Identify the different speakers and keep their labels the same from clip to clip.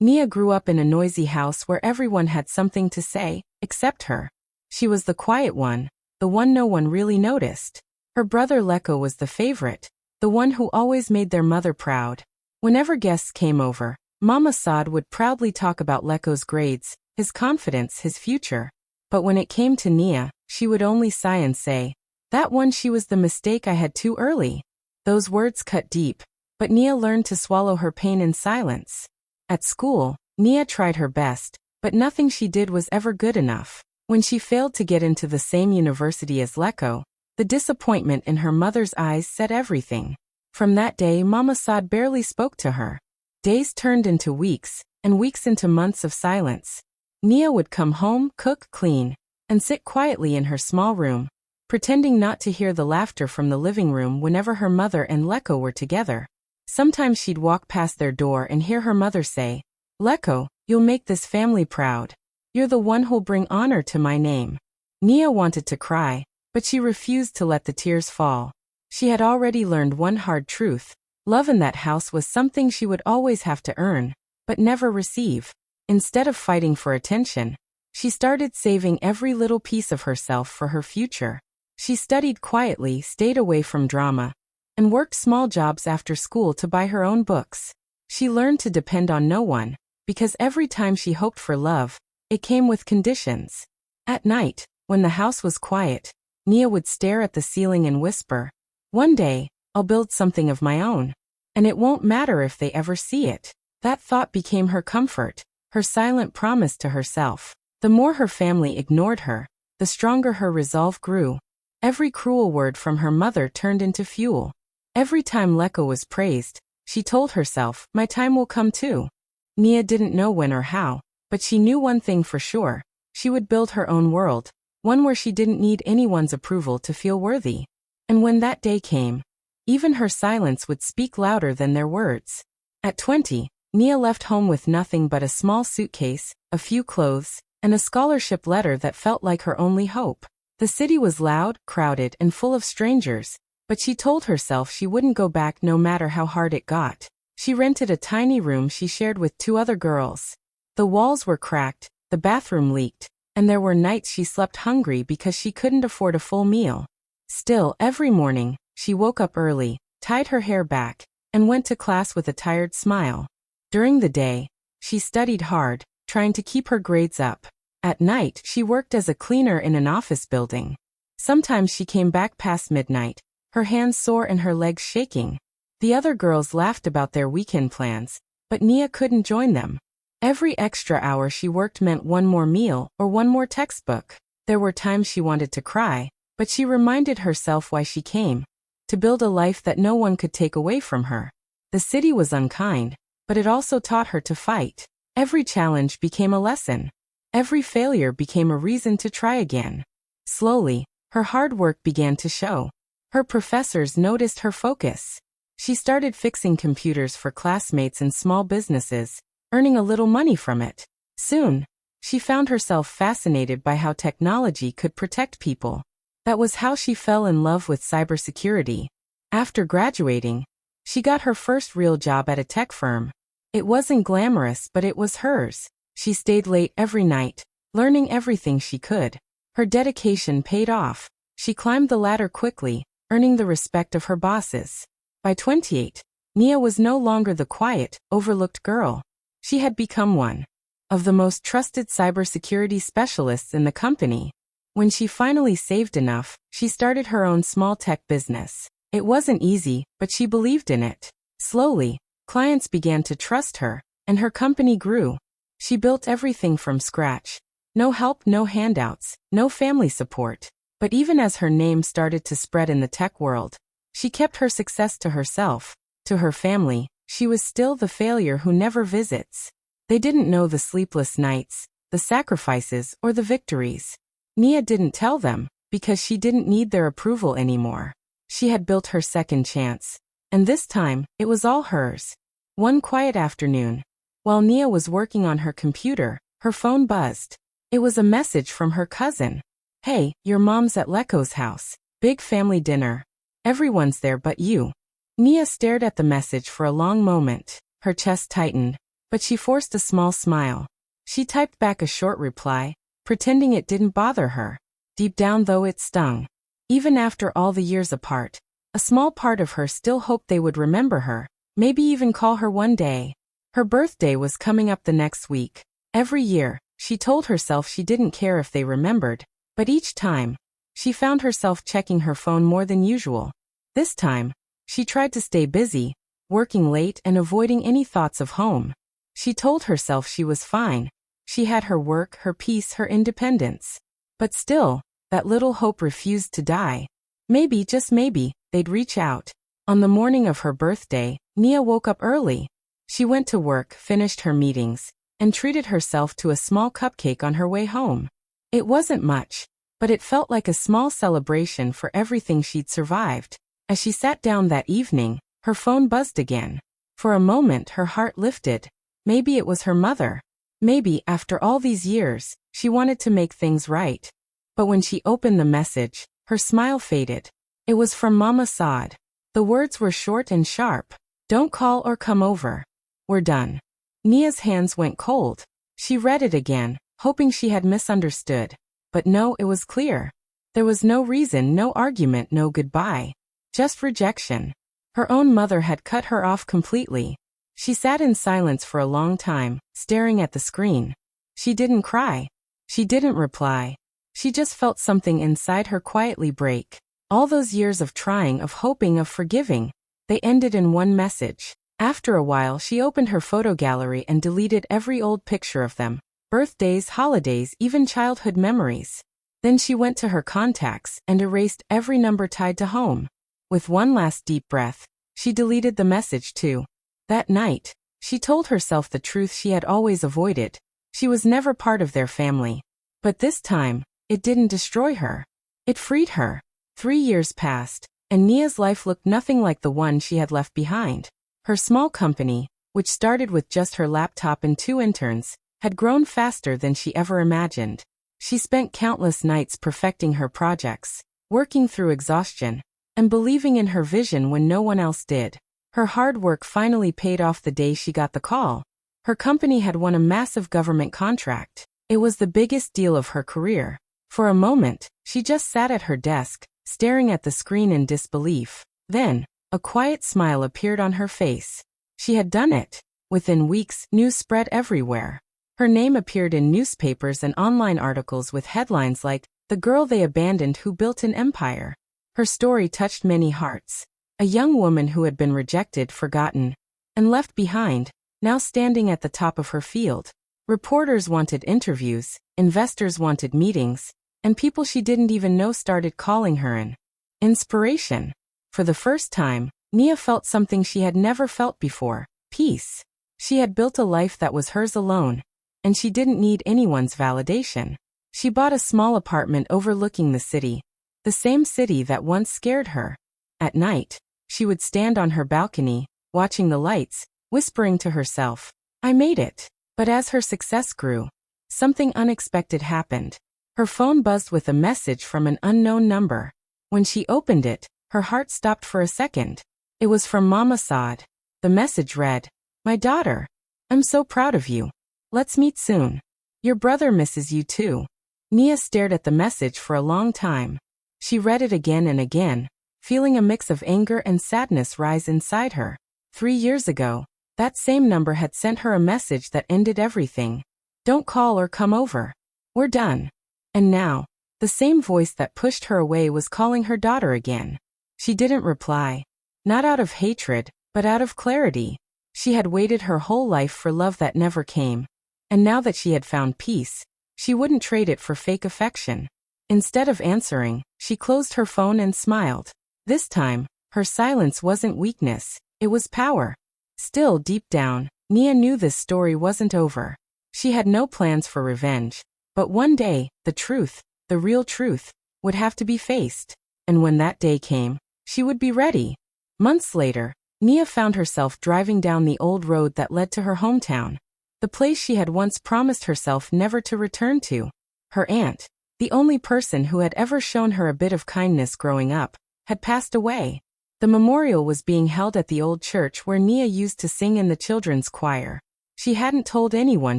Speaker 1: Nia grew up in a noisy house where everyone had something to say, except her. She was the quiet one, the one no one really noticed. Her brother Leko was the favorite, the one who always made their mother proud. Whenever guests came over, Mama Saad would proudly talk about Leko's grades, his confidence, his future. But when it came to Nia, she would only sigh and say, "That one, she was the mistake I had too early." Those words cut deep, but Nia learned to swallow her pain in silence. At school, Nia tried her best, but nothing she did was ever good enough. When she failed to get into the same university as Leko, the disappointment in her mother's eyes said everything. From that day, Mama Saad barely spoke to her. Days turned into weeks, and weeks into months of silence. Nia would come home, cook, clean, and sit quietly in her small room, pretending not to hear the laughter from the living room whenever her mother and Leko were together. Sometimes she'd walk past their door and hear her mother say, "Leko, you'll make this family proud. You're the one who'll bring honor to my name." Nia wanted to cry, but she refused to let the tears fall. She had already learned one hard truth: love in that house was something she would always have to earn, but never receive. Instead of fighting for attention, she started saving every little piece of herself for her future. She studied quietly, stayed away from drama, and worked small jobs after school to buy her own books. She learned to depend on no one, because every time she hoped for love, it came with conditions. At night, when the house was quiet, Nia would stare at the ceiling and whisper, "One day, I'll build something of my own, and it won't matter if they ever see it." That thought became her comfort, her silent promise to herself. The more her family ignored her, the stronger her resolve grew. Every cruel word from her mother turned into fuel. Every time Leko was praised, she told herself, "My time will come too." Nia didn't know when or how, but she knew one thing for sure: she would build her own world, one where she didn't need anyone's approval to feel worthy. And when that day came, even her silence would speak louder than their words. At 20, Nia left home with nothing but a small suitcase, a few clothes, and a scholarship letter that felt like her only hope. The city was loud, crowded, and full of strangers, but she told herself she wouldn't go back no matter how hard it got. She rented a tiny room she shared with 2 other girls. The walls were cracked, the bathroom leaked, and there were nights she slept hungry because she couldn't afford a full meal. Still, every morning, she woke up early, tied her hair back, and went to class with a tired smile. During the day, she studied hard, trying to keep her grades up. At night, she worked as a cleaner in an office building. Sometimes she came back past midnight, her hands sore and her legs shaking. The other girls laughed about their weekend plans, but Nia couldn't join them. Every extra hour she worked meant one more meal or one more textbook. There were times she wanted to cry, but she reminded herself why she came: to build a life that no one could take away from her. The city was unkind, but it also taught her to fight. Every challenge became a lesson. Every failure became a reason to try again. Slowly, her hard work began to show. Her professors noticed her focus. She started fixing computers for classmates and small businesses, earning a little money from it. Soon, she found herself fascinated by how technology could protect people. That was how she fell in love with cybersecurity. After graduating, she got her first real job at a tech firm. It wasn't glamorous, but it was hers. She stayed late every night, learning everything she could. Her dedication paid off. She climbed the ladder quickly, earning the respect of her bosses. By 28, Nia was no longer the quiet, overlooked girl. She had become one of the most trusted cybersecurity specialists in the company. When she finally saved enough, she started her own small tech business. It wasn't easy, but she believed in it. Slowly, clients began to trust her, and her company grew. She built everything from scratch. No help, no handouts, no family support. But even as her name started to spread in the tech world, she kept her success to herself. To her family, she was still the failure who never visits. They didn't know the sleepless nights, the sacrifices, or the victories. Nia didn't tell them, because she didn't need their approval anymore. She had built her second chance, and this time, it was all hers. One quiet afternoon, while Nia was working on her computer, her phone buzzed. It was a message from her cousin. "Hey, your mom's at Leko's house. Big family dinner. Everyone's there but you." Nia stared at the message for a long moment. Her chest tightened. but she forced a small smile. She typed back a short reply, pretending it didn't bother her. Deep down though it stung. Even after all the years apart, a small part of her still hoped they would remember her, maybe even call her one day. Her birthday was coming up the next week. Every year, she told herself she didn't care if they remembered, but each time, she found herself checking her phone more than usual. This time, she tried to stay busy, working late and avoiding any thoughts of home. She told herself she was fine. She had her work, her peace, her independence. But still, that little hope refused to die. Maybe, just maybe, they'd reach out. On the morning of her birthday, Nia woke up early. She went to work, finished her meetings, and treated herself to a small cupcake on her way home. It wasn't much, but it felt like a small celebration for everything she'd survived. As she sat down that evening, her phone buzzed again. For a moment her heart lifted. Maybe it was her mother. Maybe, after all these years, she wanted to make things right. But when she opened the message, her smile faded. It was from Mama Saad. The words were short and sharp. Don't call or come over. We're done. Nia's hands went cold. She read it again, hoping she had misunderstood. But no, it was clear. There was no reason, no argument, no goodbye. Just rejection. Her own mother had cut her off completely. She sat in silence for a long time, staring at the screen. She didn't cry. She didn't reply. She just felt something inside her quietly break. All those years of trying, of hoping, of forgiving, they ended in one message. After a while she opened her photo gallery and deleted every old picture of them. Birthdays, holidays, even childhood memories. Then she went to her contacts and erased every number tied to home. With one last deep breath, she deleted the message too. That night, she told herself the truth she had always avoided. She was never part of their family. But this time, it didn't destroy her. It freed her. 3 years passed, and Nia's life looked nothing like the one she had left behind. Her small company, which started with just her laptop and 2 interns, had grown faster than she ever imagined. She spent countless nights perfecting her projects, working through exhaustion, and believing in her vision when no one else did. Her hard work finally paid off the day she got the call. Her company had won a massive government contract. It was the biggest deal of her career. For a moment, she just sat at her desk, staring at the screen in disbelief. Then, a quiet smile appeared on her face. She had done it. Within weeks, news spread everywhere. Her name appeared in newspapers and online articles with headlines like, "The girl they abandoned who built an empire." Her story touched many hearts. A young woman who had been rejected, forgotten, and left behind, now standing at the top of her field. Reporters wanted interviews, investors wanted meetings, and people she didn't even know started calling her an inspiration. For the first time, Nia felt something she had never felt before: peace. She had built a life that was hers alone, and she didn't need anyone's validation. She bought a small apartment overlooking the city, the same city that once scared her. At night, she would stand on her balcony, watching the lights, whispering to herself, "I made it." But as her success grew, something unexpected happened. Her phone buzzed with a message from an unknown number. When she opened it, her heart stopped for a second. It was from Mama Saad. The message read, "My daughter, I'm so proud of you. Let's meet soon. Your brother misses you too." Nia stared at the message for a long time. She read it again and again, feeling a mix of anger and sadness rise inside her. 3 years ago, that same number had sent her a message that ended everything. "Don't call or come over. We're done." And now, the same voice that pushed her away was calling her daughter again. She didn't reply. Not out of hatred, but out of clarity. She had waited her whole life for love that never came. And now that she had found peace, she wouldn't trade it for fake affection. Instead of answering, she closed her phone and smiled. This time, her silence wasn't weakness, it was power. Still, deep down, Nia knew this story wasn't over. She had no plans for revenge. But one day, the truth, the real truth, would have to be faced. And when that day came, she would be ready. Months later, Nia found herself driving down the old road that led to her hometown. The place she had once promised herself never to return to. Her aunt, the only person who had ever shown her a bit of kindness growing up, had passed away. The memorial was being held at the old church where Nia used to sing in the children's choir. She hadn't told anyone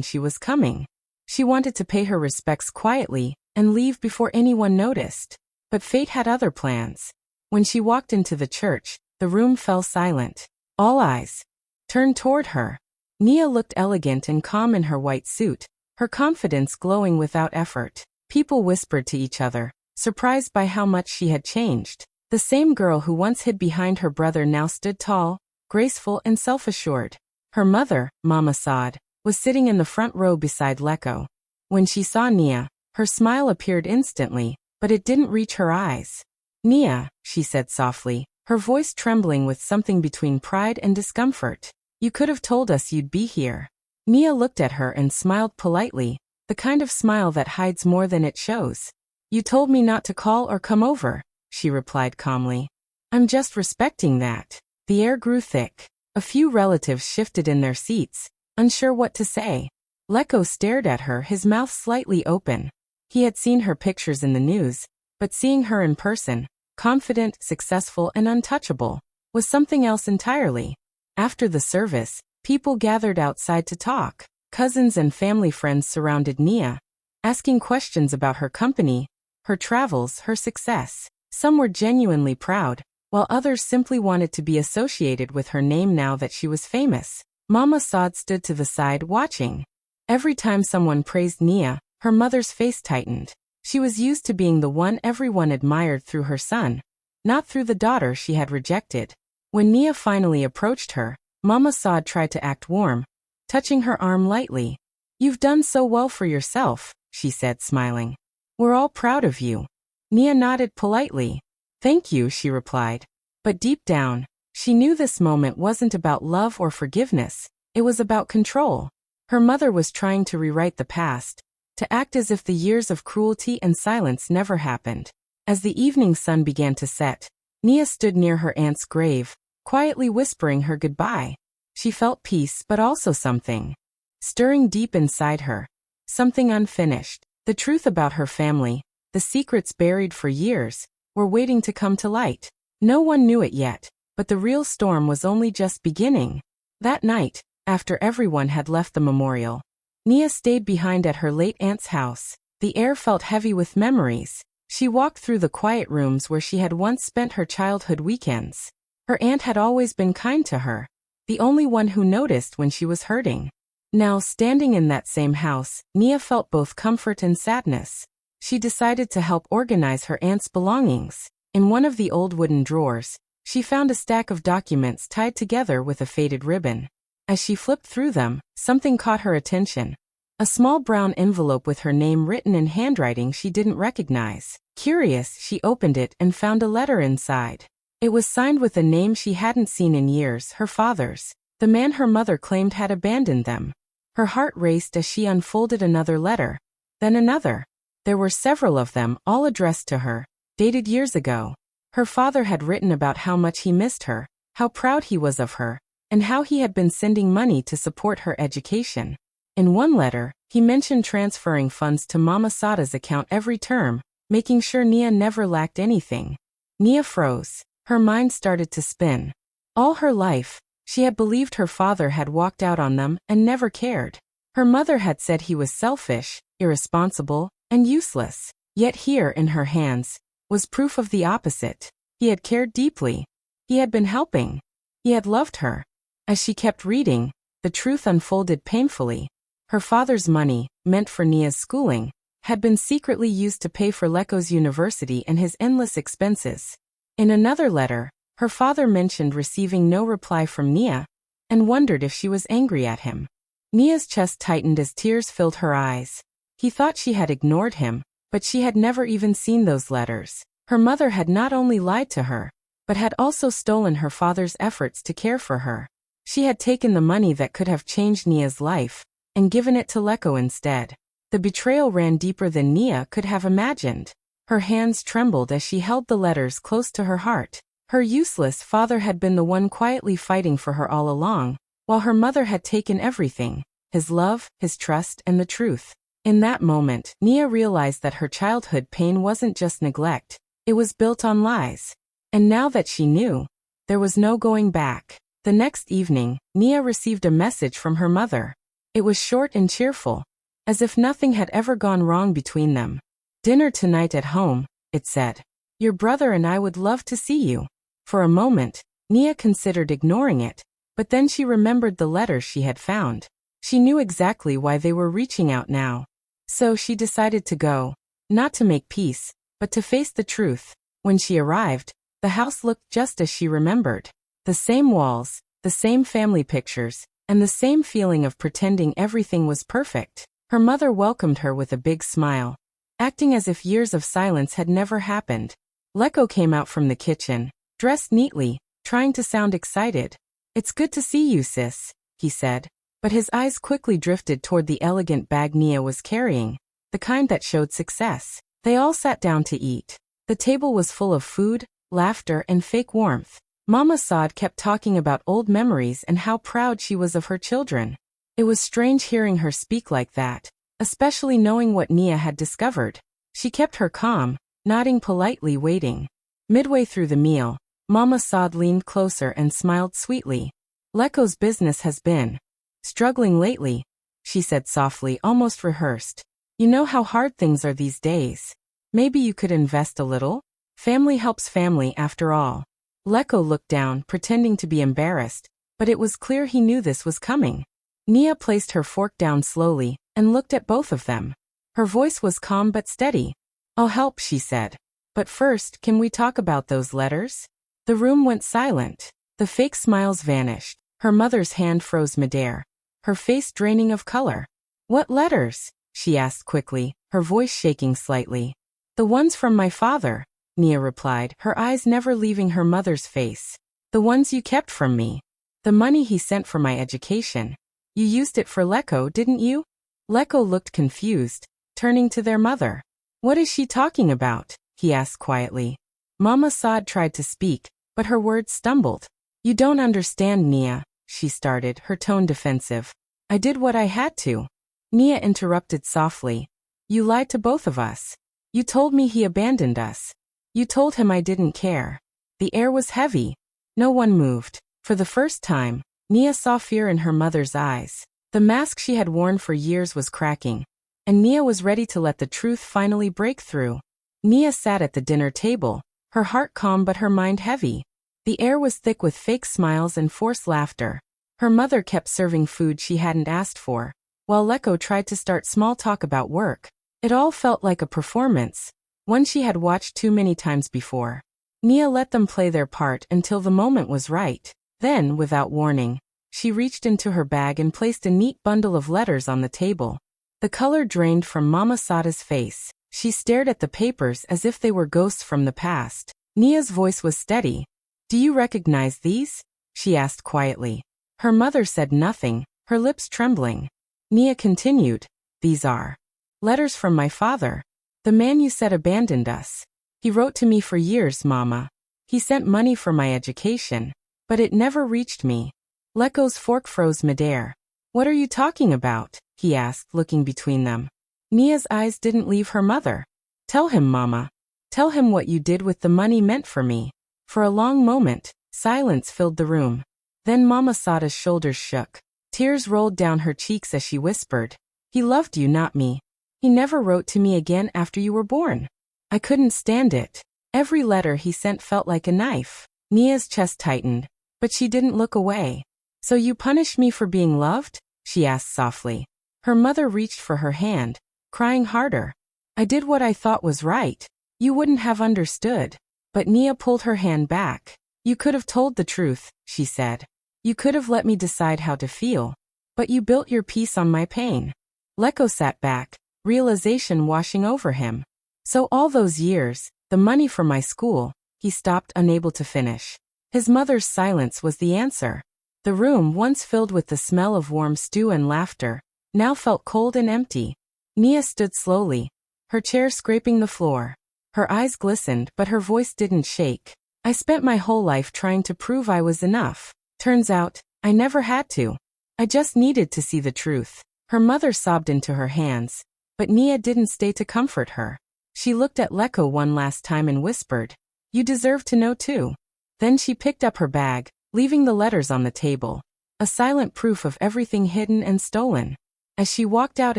Speaker 1: she was coming. She wanted to pay her respects quietly and leave before anyone noticed. But fate had other plans. When she walked into the church, the room fell silent. All eyes turned toward her. Nia looked elegant and calm in her white suit, her confidence glowing without effort. People whispered to each other, surprised by how much she had changed. The same girl who once hid behind her brother now stood tall, graceful and self-assured. Her mother, Mama Saad, was sitting in the front row beside Leko. When she saw Nia, her smile appeared instantly, but it didn't reach her eyes. "Nia," she said softly, her voice trembling with something between pride and discomfort. "You could have told us you'd be here." Nia looked at her and smiled politely, the kind of smile that hides more than it shows. "You told me not to call or come over," she replied calmly. "I'm just respecting that." The air grew thick. A few relatives shifted in their seats, unsure what to say. Leko stared at her, his mouth slightly open. He had seen her pictures in the news, but seeing her in person, confident, successful, and untouchable, was something else entirely. After the service, people gathered outside to talk. Cousins and family friends surrounded Nia, asking questions about her company, her travels, her success. Some were genuinely proud, while others simply wanted to be associated with her name now that she was famous. Mama Saad stood to the side watching. Every time someone praised Nia, her mother's face tightened. She was used to being the one everyone admired through her son, not through the daughter she had rejected. When Nia finally approached her, Mama Saad tried to act warm, touching her arm lightly. "You've done so well for yourself," she said, smiling. "We're all proud of you." Nia nodded politely. "Thank you," she replied. But deep down, she knew this moment wasn't about love or forgiveness, it was about control. Her mother was trying to rewrite the past, to act as if the years of cruelty and silence never happened. As the evening sun began to set, Nia stood near her aunt's grave, quietly whispering her goodbye. She felt peace but also something stirring deep inside her, something unfinished. The truth about her family, the secrets buried for years, were waiting to come to light. No one knew it yet, but the real storm was only just beginning. That night, after everyone had left the memorial, Nia stayed behind at her late aunt's house. The air felt heavy with memories. She walked through the quiet rooms where she had once spent her childhood weekends. Her aunt had always been kind to her, the only one who noticed when she was hurting. Now, standing in that same house, Nia felt both comfort and sadness. She decided to help organize her aunt's belongings. In one of the old wooden drawers, she found a stack of documents tied together with a faded ribbon. As she flipped through them, something caught her attention. A small brown envelope with her name written in handwriting she didn't recognize. Curious, she opened it and found a letter inside. It was signed with a name she hadn't seen in years, her father's. The man her mother claimed had abandoned them. Her heart raced as she unfolded another letter, then another. There were several of them, all addressed to her, dated years ago. Her father had written about how much he missed her, how proud he was of her, and how he had been sending money to support her education. In one letter, he mentioned transferring funds to Mama Sada's account every term, making sure Nia never lacked anything. Nia froze. Her mind started to spin. All her life, she had believed her father had walked out on them and never cared. Her mother had said he was selfish, irresponsible, and useless. Yet here, in her hands, was proof of the opposite. He had cared deeply. He had been helping. He had loved her. As she kept reading, the truth unfolded painfully. Her father's money, meant for Nia's schooling, had been secretly used to pay for Leko's university and his endless expenses. In another letter, her father mentioned receiving no reply from Nia, and wondered if she was angry at him. Nia's chest tightened as tears filled her eyes. He thought she had ignored him, but she had never even seen those letters. Her mother had not only lied to her, but had also stolen her father's efforts to care for her. She had taken the money that could have changed Nia's life, and given it to Leko instead. The betrayal ran deeper than Nia could have imagined. Her hands trembled as she held the letters close to her heart. Her useless father had been the one quietly fighting for her all along, while her mother had taken everything, his love, his trust, and the truth. In that moment, Nia realized that her childhood pain wasn't just neglect, it was built on lies. And now that she knew, there was no going back. The next evening, Nia received a message from her mother. It was short and cheerful, as if nothing had ever gone wrong between them. "Dinner tonight at home," it said. "Your brother and I would love to see you." For a moment, Nia considered ignoring it, but then she remembered the letters she had found. She knew exactly why they were reaching out now. So she decided to go, not to make peace, but to face the truth. When she arrived, the house looked just as she remembered. The same walls, the same family pictures, and the same feeling of pretending everything was perfect. Her mother welcomed her with a big smile, acting as if years of silence had never happened. Lecco came out from the kitchen, dressed neatly, trying to sound excited. "It's good to see you, sis," he said, but his eyes quickly drifted toward the elegant bag Nia was carrying, the kind that showed success. They all sat down to eat. The table was full of food, laughter, and fake warmth. Mama Saad kept talking about old memories and how proud she was of her children. It was strange hearing her speak like that, especially knowing what Nia had discovered. She kept her calm, nodding politely, waiting. Midway through the meal, Mama Saad leaned closer and smiled sweetly. "Lecco's business has been struggling lately," she said softly, almost rehearsed. "You know how hard things are these days. Maybe you could invest a little? Family helps family after all." Lecco looked down, pretending to be embarrassed, but it was clear he knew this was coming. Nia placed her fork down slowly and looked at both of them. Her voice was calm but steady. "I'll help," she said. "But first, can we talk about those letters?" The room went silent. The fake smiles vanished. Her mother's hand froze midair, her face draining of color. "What letters?" she asked quickly, her voice shaking slightly. "The ones from my father," Nia replied, her eyes never leaving her mother's face. "The ones you kept from me. The money he sent for my education. You used it for Lecco, didn't you?" Lecco looked confused, turning to their mother. "What is she talking about?" he asked quietly. Mama Saad tried to speak, but her words stumbled. "You don't understand, Nia," she started, her tone defensive. "I did what I had to." Nia interrupted softly. "You lied to both of us. You told me he abandoned us. You told him I didn't care." The air was heavy. No one moved. For the first time, Nia saw fear in her mother's eyes. The mask she had worn for years was cracking, and Nia was ready to let the truth finally break through. Nia sat at the dinner table, her heart calm but her mind heavy. The air was thick with fake smiles and forced laughter. Her mother kept serving food she hadn't asked for, while Lecco tried to start small talk about work. It all felt like a performance, one she had watched too many times before. Nia let them play their part until the moment was right. Then, without warning, she reached into her bag and placed a neat bundle of letters on the table. The color drained from Mama Sada's face. She stared at the papers as if they were ghosts from the past. Nia's voice was steady. "Do you recognize these?" she asked quietly. Her mother said nothing, her lips trembling. Nia continued, "These are letters from my father. The man you said abandoned us. He wrote to me for years, Mama. He sent money for my education, but it never reached me." Lecco's fork froze midair. "What are you talking about?" he asked, looking between them. Nia's eyes didn't leave her mother. "Tell him, Mama. Tell him what you did with the money meant for me." For a long moment, silence filled the room. Then Mama Sada's shoulders shook. Tears rolled down her cheeks as she whispered, "He loved you, not me. He never wrote to me again after you were born. I couldn't stand it. Every letter he sent felt like a knife." Nia's chest tightened, but she didn't look away. "So you punished me for being loved?" she asked softly. Her mother reached for her hand, crying harder. "I did what I thought was right. You wouldn't have understood." But Nia pulled her hand back. "You could have told the truth," she said. "You could have let me decide how to feel. But you built your peace on my pain." Lecco sat back, realization washing over him. "So all those years, the money for my school," he stopped, unable to finish. His mother's silence was the answer. The room, once filled with the smell of warm stew and laughter, now felt cold and empty. Nia stood slowly, her chair scraping the floor. Her eyes glistened, but her voice didn't shake. "I spent my whole life trying to prove I was enough. Turns out, I never had to. I just needed to see the truth." Her mother sobbed into her hands, but Nia didn't stay to comfort her. She looked at Lecco one last time and whispered, "You deserve to know too." Then she picked up her bag, leaving the letters on the table, a silent proof of everything hidden and stolen. As she walked out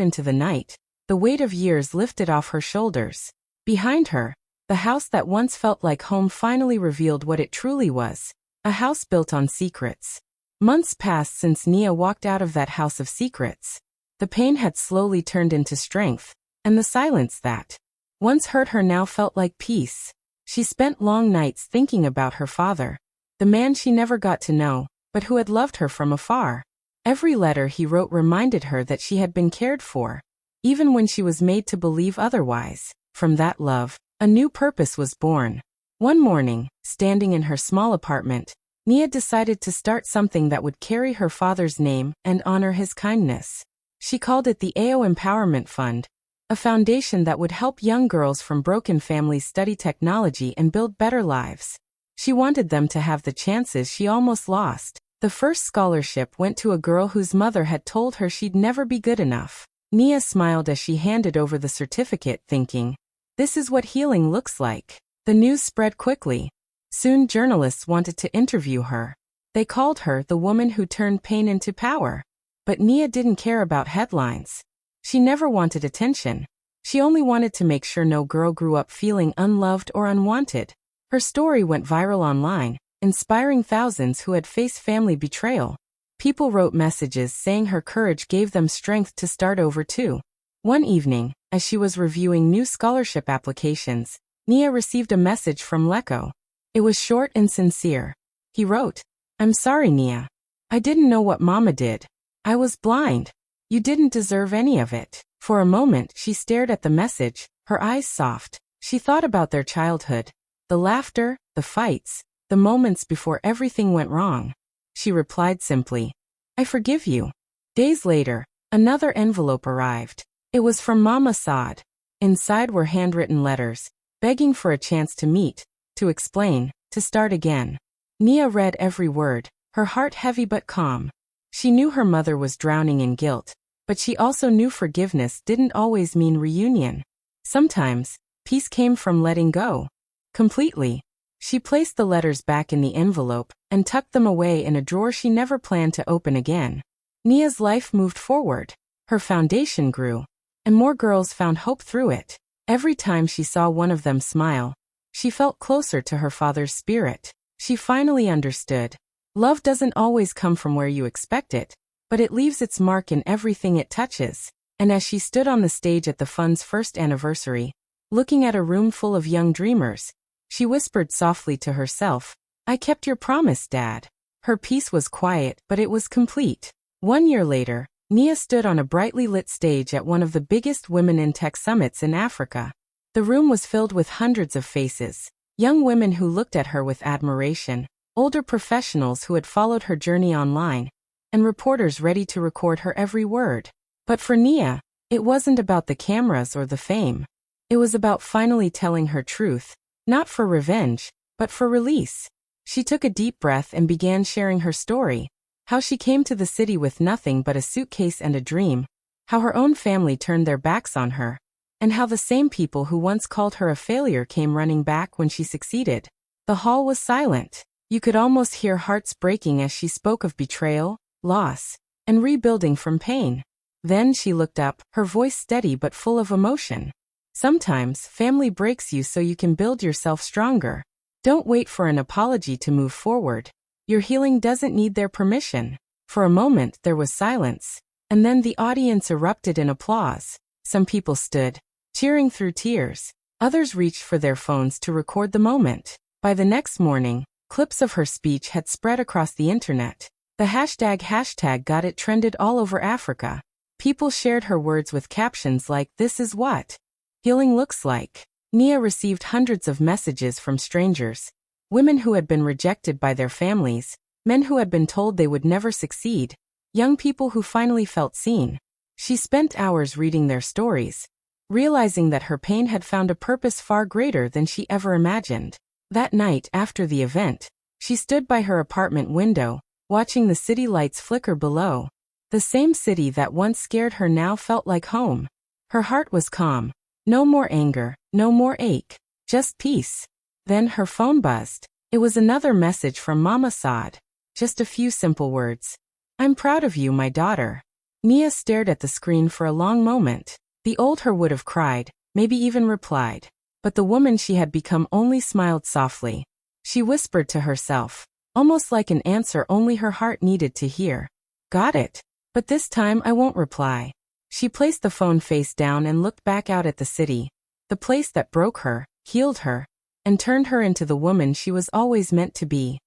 Speaker 1: into the night, the weight of years lifted off her shoulders. Behind her, the house that once felt like home finally revealed what it truly was, a house built on secrets. Months passed since Nia walked out of that house of secrets. The pain had slowly turned into strength, and the silence that once hurt her now felt like peace. She spent long nights thinking about her father, the man she never got to know, but who had loved her from afar. Every letter he wrote reminded her that she had been cared for, even when she was made to believe otherwise. From that love, a new purpose was born. One morning, standing in her small apartment, Nia decided to start something that would carry her father's name and honor his kindness. She called it the AO Empowerment Fund, a foundation that would help young girls from broken families study technology and build better lives. She wanted them to have the chances she almost lost. The first scholarship went to a girl whose mother had told her she'd never be good enough. Nia smiled as she handed over the certificate, thinking, "This is what healing looks like." The news spread quickly. Soon journalists wanted to interview her. They called her the woman who turned pain into power. But Nia didn't care about headlines. She never wanted attention. She only wanted to make sure no girl grew up feeling unloved or unwanted. Her story went viral online, inspiring thousands who had faced family betrayal. People wrote messages saying her courage gave them strength to start over too. One evening, as she was reviewing new scholarship applications, Nia received a message from Leko. It was short and sincere. He wrote, "I'm sorry, Nia. I didn't know what Mama did. I was blind. You didn't deserve any of it." For a moment she stared at the message, her eyes soft. She thought about their childhood, the laughter, the fights, the moments before everything went wrong. She replied simply, "I forgive you." Days later, another envelope arrived. It was from Mama Saad. Inside were handwritten letters, begging for a chance to meet, to explain, to start again. Nia read every word, her heart heavy but calm. She knew her mother was drowning in guilt, but she also knew forgiveness didn't always mean reunion. Sometimes, peace came from letting go. Completely. She placed the letters back in the envelope and tucked them away in a drawer she never planned to open again. Nia's life moved forward. Her foundation grew, and more girls found hope through it. Every time she saw one of them smile, she felt closer to her father's spirit. She finally understood. Love doesn't always come from where you expect it, but it leaves its mark in everything it touches. And as she stood on the stage at the fund's first anniversary, looking at a room full of young dreamers, she whispered softly to herself, "I kept your promise, Dad." Her peace was quiet, but it was complete. 1 year later, Nia stood on a brightly lit stage at one of the biggest women in tech summits in Africa. The room was filled with hundreds of faces, young women who looked at her with admiration, older professionals who had followed her journey online, and reporters ready to record her every word. But for Nia, it wasn't about the cameras or the fame. It was about finally telling her truth, not for revenge, but for release. She took a deep breath and began sharing her story, how she came to the city with nothing but a suitcase and a dream, how her own family turned their backs on her, and how the same people who once called her a failure came running back when she succeeded. The hall was silent. You could almost hear hearts breaking as she spoke of betrayal, loss, and rebuilding from pain. Then she looked up, her voice steady but full of emotion. "Sometimes family breaks you so you can build yourself stronger. Don't wait for an apology to move forward. Your healing doesn't need their permission." For a moment there was silence, and then the audience erupted in applause. Some people stood, cheering through tears. Others reached for their phones to record the moment. By the next morning, clips of her speech had spread across the internet. The hashtag got it trended all over Africa. People shared her words with captions like, "This is what healing looks like." Nia received hundreds of messages from strangers, women who had been rejected by their families, men who had been told they would never succeed, young people who finally felt seen. She spent hours reading their stories, realizing that her pain had found a purpose far greater than she ever imagined. That night after the event, she stood by her apartment window, watching the city lights flicker below. The same city that once scared her now felt like home. Her heart was calm. No more anger, no more ache, just peace. Then her phone buzzed. It was another message from Mama Saad. Just a few simple words. "I'm proud of you, my daughter. Nia stared at the screen for a long moment. The old her would have cried, maybe even replied. But the woman she had become only smiled softly. She whispered to herself, almost like an answer only her heart needed to hear. Got it. But this time I won't reply. She placed the phone face down and looked back out at the city, the place that broke her, healed her, and turned her into the woman she was always meant to be.